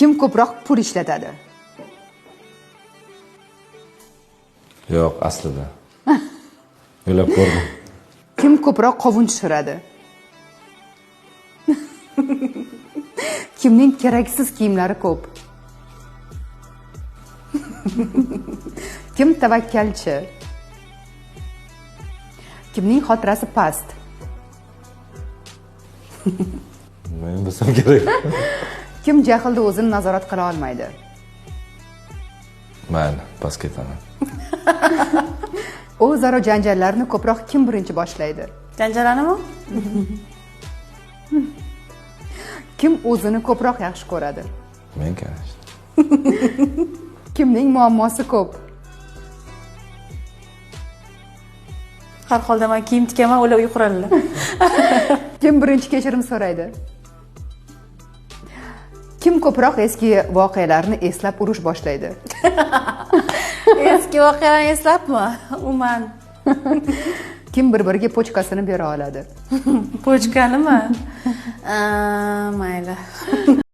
Kim ko'proq pul ishlatadi? Yo'q, aslida. O'ylab ko'rdim. Kim ko'proq qovun tushiradi? Kimning keraksiz kiyimlari ko'p? Kim tavakkalchi? Kimning xotirasi past? Men bilsam kerak. Kim jahlda o'zini nazorat qila olmaydi? Mayli, pas ketaman. O'zaro janjallarni ko'proq kim birinchi boshlaydi? Janjallanimi? Kim o'zini ko'proq yaxshi ko'radi? Men конечно. Kimning muammosi ko'p? Har holda men kiyim tikaman, ular uy quradilar. Kim birinchi kechirim so'raydi? Kim ko'proq eski voqealarni eslab urush boshlaydi? Eski voqealarni eslabmi? Umuman. Kim bir-biriga pochkasini bera oladi? Pochkanimi? Mayli.